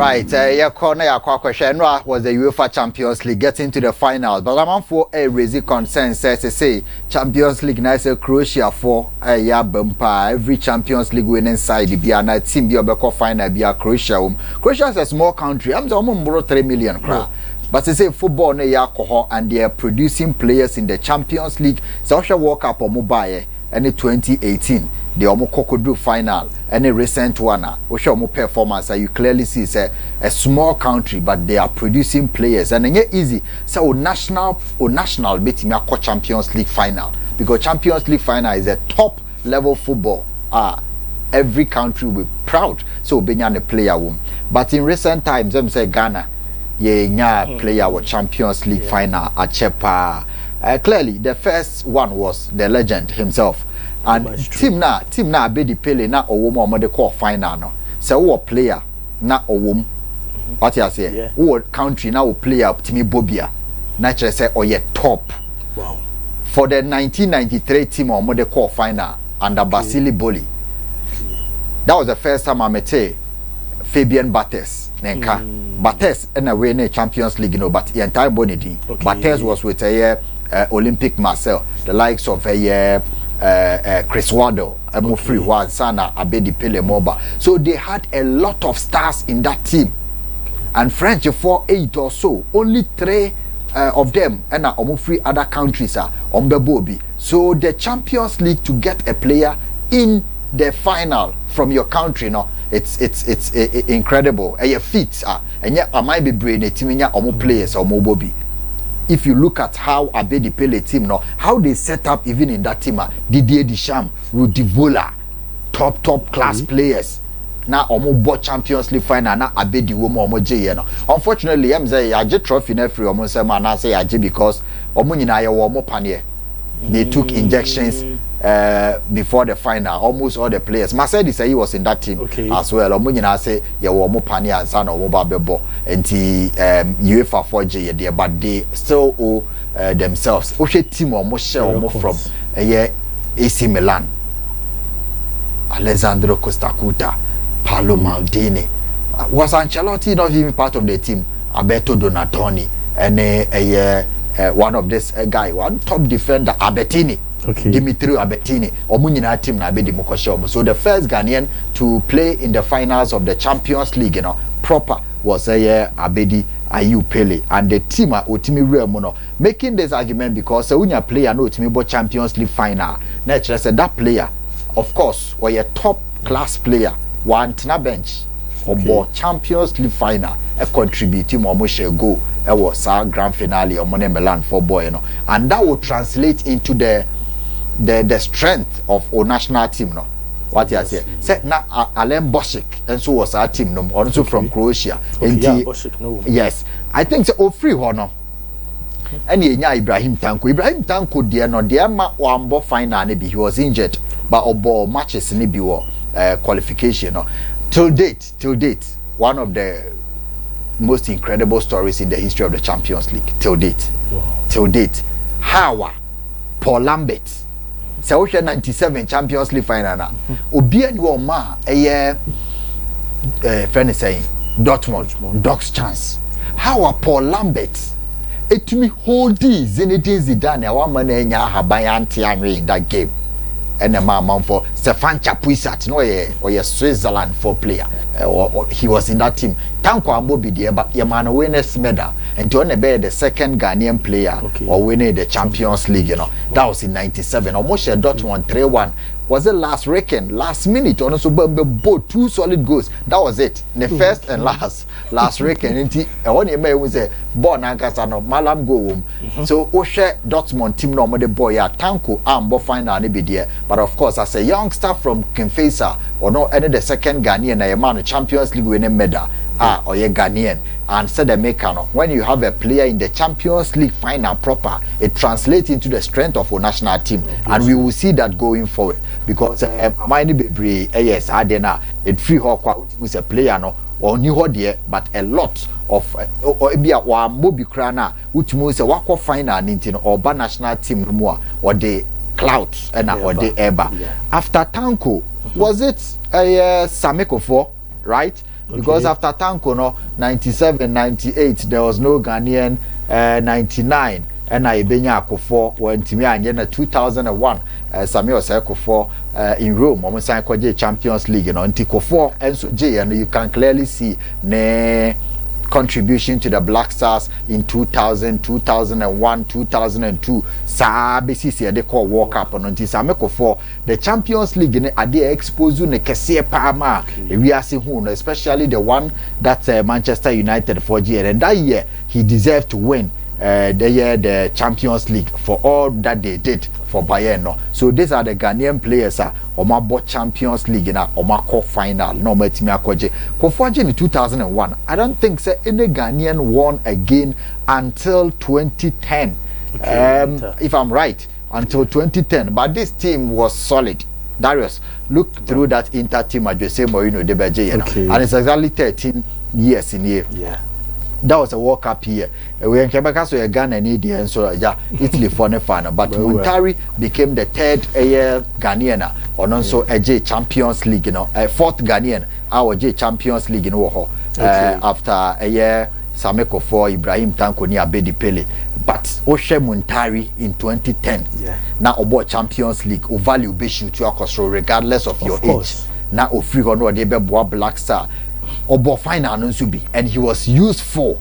Right, yeah, corner Yakwa was the UEFA Champions League getting to the final. But I'm for a raising concern says to say Champions League now say Croatia for yeah bumper every Champions League winning side be a team be a final be a Croatia. Croatia is a small country. I'm almost 3 million crowd. But they say football ne yakoho and they are producing players in the Champions League. So World Cup or mobile and 2018 the Omokoko final and a recent one Oshomo performance you clearly see it's a small country but they are producing players and it's easy so national beating me Champions League final because Champions League final is a top level football every country will be proud so being a player womb but in recent times them say Ghana player with Champions League final at Chepa. Clearly the first one was the legend himself and team na be the pele na owo mo de call final no say wo player na owo what you say wo country na wo player timi bobia na chere say oye top wow for the 1993 team o de call final under Basili Boli that was the first time I met Fabian Barthez nenka Barthez and a winning Champions League but the entire body Barthez was with a Olympic Marseille, the likes of Chris Waddle, Free Juan Sana, Abedi Pele Moba. So they had a lot of stars in that team. And French for 8 or so, only 3 of them and free other countries are on the Bobby. So the Champions League to get a player in the final from your country, no, it's incredible. And your feet and yet I might be brain a team or players or Bobby. If you look at how Abedi Pele team now, how they set up even in that team, Didier Deschamps, Rudi Vola, top class players. Now bought Champions League final. Now Abedi Womo J. Unfortunately, I'm saying I just trophy free almost a man. I say I because Omunina Womo Panier. They took injections before the final. Almost all the players. Marcel say he was in that team as well. Omunina say ya Womo Panier and San Omoba Bebo and the UEFA 4J there, but they still owe themselves. Oshe team almost share almost from AC Milan. Alessandro Costa, Paolo Maldini. Was Ancelotti not even part of the team? Alberto Donatoni and one of this guy, one top defender, Albertini. Dimitri Albertini. Omunina team na be Dimokoshomo. So the first Ghanaian to play in the finals of the Champions League, proper was Abedi Ayew Pele and the team Otimi Real making this argument because when you player no Otimi Champions League final. Naturally said that player, of course, was a top class player, one tina bench or Champions League final, a contributing or go was our grand finale or Money Milan for boy, and that will translate into the strength of our national team, no. What you say? Said na Alain Bosik, and so was our team, no, also from Croatia. Bosik, no. Yes, I think so. Free honor. And Ibrahim Tanko, dear no, dear ma wambo final, he was injured, but obo matches ni biwo qualification, no. Till date, one of the most incredible stories in the history of the Champions League. Till date, Hawa, Paul Lambert, so 97 Champions League final na. Obi and your ma friend is saying Dortmund, Doc's chance. Hawa Paul Lambert, it to me hold this Zinedine Zidane, one man in that game. And a man for Stefan Chapuisat, or Switzerland for player. He was in that team. Tanko Amobi there, but Yamano winners medal. And to be the second Ghanaian player or winning the Champions League, that was in 97. Almost a Dortmund 3-1. Was the last minute, also both 2 solid goals. That was it. The first and last reckon. And one year was a born Ankasano, Malam go home. So Oshe Dortmund team no the boy Tanko Ambo final be there. But of course, as a youngster from Kinfesa, or no any the second Ghanaian, a man Champions League winning medal. Or a Ghanaian and said the maker when you have a player in the Champions League final proper, it translates into the strength of our national team, and we will see that going forward because Mine Baby yes Adena it free Hawk was a player no or new there, but a lot of or be a Mobi Krana which moves a walk of final in or national team no more or the clouds and or the Eba after Tanko was it a Sameko 4 right? because after Tanko no 97 98 there was no Ghanaian 99 and I benya akofo when timi anye na 2001 Samuel Sekofo in Rome almost sign kwaje Champions League you know nti kofo enso je and you can clearly see ne contribution to the Black Stars in 2000 2001 2002 sabesi de call walk up on nti Samekofo the Champions League ne ade expose ne kese pa ma we are seeing especially the one that Manchester United for G and that year he deserved to win the Champions League for all that they did for Bayern. No. So these are the Ghanaian players Omabo Champions League na Omako final. No metimi akoje. Kofoje in 2001. I don't think say any Ghanaian won again until 2010. Okay, if I'm right, until 2010. But this team was solid. Darius, look through that Inter team at Jose Mourinho de Beje, and it's exactly 13 years in here. Yeah. That was a World Cup here. We in Quebec, so Ghana and India, and so yeah, Italy for the final. But Muntari became the third Ghanaian, or also a J Champions League, you know, a fourth Ghanaian, our J Champions League in Oho. After a year, Sameko for Ibrahim Tanko ni Abedi Pele. But Oshe Muntari in 2010. Yeah. Now about Champions League, o value be shoot you regardless of your age. Now o free or no, they be Black Star. Obo final nso bi and he was useful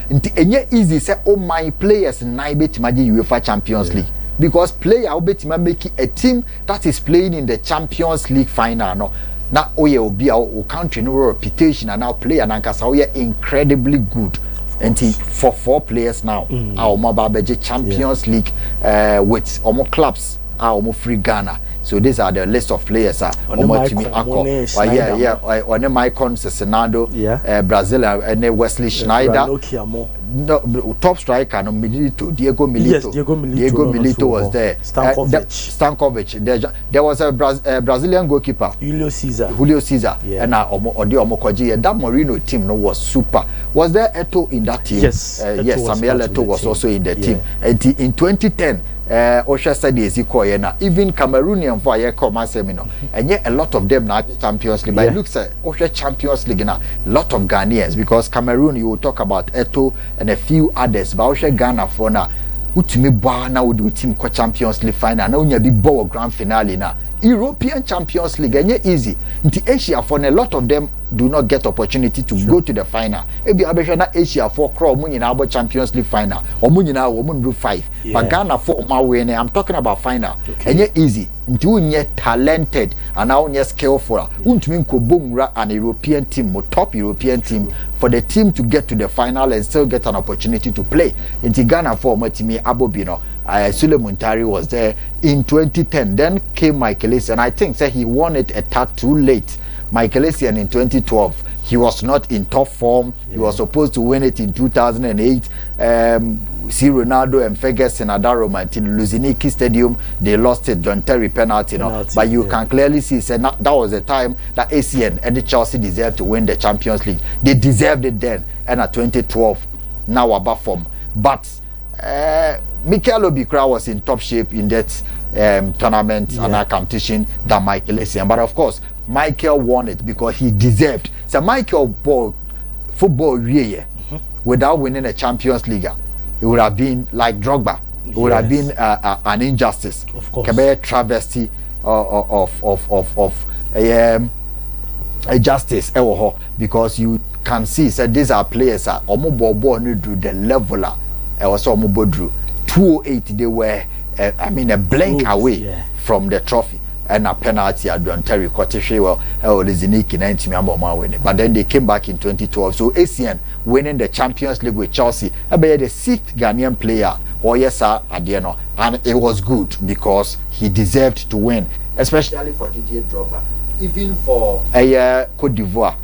nti enye easy say oh my players na betima UEFA Champions League because player obetima make a team that is playing in the Champions League final no na oye obi a country no reputation and now player na nkasa oye incredibly good and for 4 players now our mobile Champions League with almost clubs our free Ghana. So these are the list of players. On the Maicon, Senado, Brazil, and Wesley Schneider. No, top striker, no Milito, Diego Milito. Yes, Diego Milito was there. Stankovic. There was a Brazilian goalkeeper, Julio Cesar. Yeah. And Odi Omokoji. And that Mourinho team was super. Was there Eto'o in that team? Yes. Yes, Samuel Eto'o was also in the team. And in 2010. Osha said even Cameroonian for a common seminar, and yet a lot of them now Champions League. But it looks at Osha Champions League now, a lot of Ghanaians because Cameroon you will talk about Eto'o and a few others. But Osha Ghana for now, utimi ba na would do team ko Champions League final. Now you be ball grand finale now. European Champions League and easy. Into Asia for a lot of them do not get opportunity to go to the final. Ebi abeshana Asia for crowd mun abo Champions League final. Or mun woman do 5. But Ghana for my way I'm talking about final. And easy. Into unye talented and now unye skillful. Untmin ko bumra an European team, top European team for the team to get to the final and still get an opportunity to play. Into Ghana for Matimi Abobino. Sule Muntari was there in 2010. Then came Michael Essien, and I think that he won it a tad too late. Michael Essien in 2012, he was not in top form. He was supposed to win it in 2008. See Ronaldo and Ferguson at Roma in Luziniki Stadium, they lost it. John Terry penalty, but you can clearly see that was the time that Essien and the Chelsea deserved to win the Champions League. They deserved it then, and at 2012, now above form, but. Mikel Obikra was in top shape in that tournament and competition than Michael Essien. But of course, Michael won it because he deserved. So Michael ball football without winning a Champions League, it would have been like Drogba. It would have been an injustice. Of course. A travesty of a justice because you can see that these are players are almost the leveler. Also Mobodru 208 they were a blank away from the trophy and a penalty at John Terry Cottish Liziniki 90 winning. But then they came back in 2012. So Essien winning the Champions League with Chelsea, the 6th Ghanaian player or and it was good because he deserved to win, especially for Didier Drogba. Even for Cote d'Ivoire,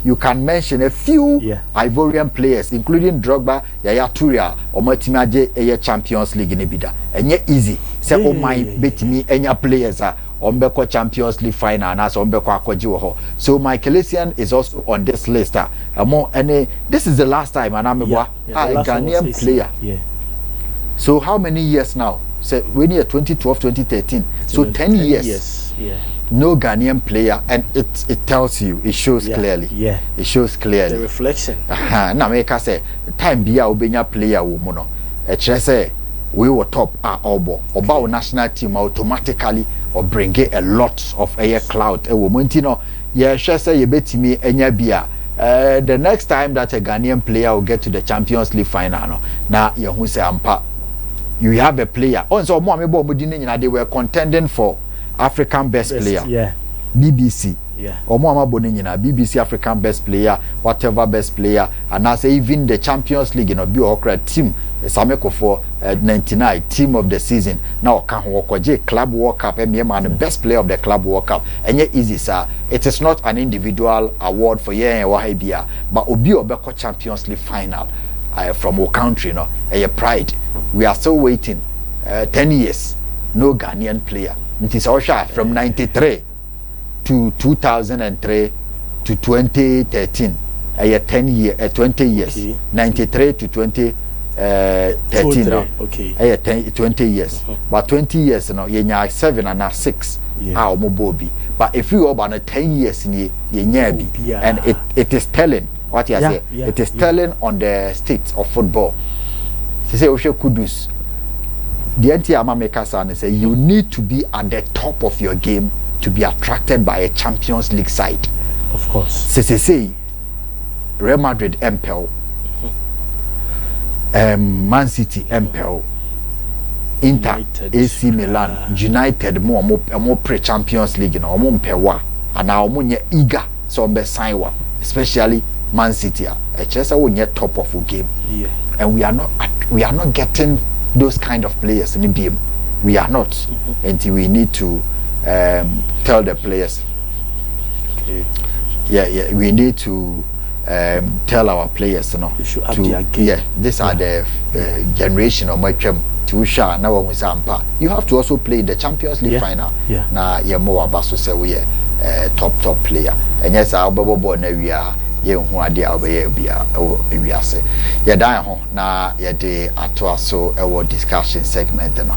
you can mention a few Ivorian players, including Drogba, Yaya Toure, or Motimaje Champions League in Ebida. And yet easy. Say, oh my, bet me, any players are Ombeko Champions League final, and as Ombeko Akwajiwo. So Michael Essien is also on this list. This is the last time, and I'm a Ghanaian player. So how many years now? So we're near 2012, 2013. So 10 years. no Ghanaian player, and it tells you, it shows clearly. Yeah. It shows clearly. The reflection. Now make us say time be a obenya player wo mu no. Say we were top obo. Oba national team automatically or bring a lot of air cloud. Wo mu ntino ye hwe say ye betimi enya bia. The next time that a Ghanaian player will get to the Champions League final, no, now you say ampa, you have a player. Also, they were contending for African best player. Yeah. BBC. Yeah. Or BBC African best player, whatever best player, and I say even the Champions League, be okra team. Sameko for 99 team of the season. Now can walk Club World Cup and the best player of the Club World Cup. And yet easy sir. It is not an individual award for year and Wahabia, but Obi Obeko Champions League final from our country, a pride. We are still waiting 10 years. No Ghanaian player. It is also from 93 to 2003 to 2013. 20 years. Okay. 93 to 2013 okay. 20 years. But 20 years, you 7 and 6 Mobobi. But if you about 10 years in and it is telling what you say. It is telling on the state of football. She say Osho Kudus. The anti-ama makers say you need to be at the top of your game to be attracted by a Champions League side. Of course. Say Real Madrid MPL, Man City MPL, Inter, United. AC Milan, United more pre-Champions League, more mpewa, and now more eager so be sign, especially Man City. It's just a top of the game, and we are not getting those kind of players in the game. We are not, until we need to tell the players. Okay. Yeah, we need to tell our players, they should up their game. These are the generation of my chum to share now with Zampa. You have to also play the Champions League final. Now you're more about to say we top player. And yes, our bubble na we are who are there we are say. Na de ato so discussion segment no.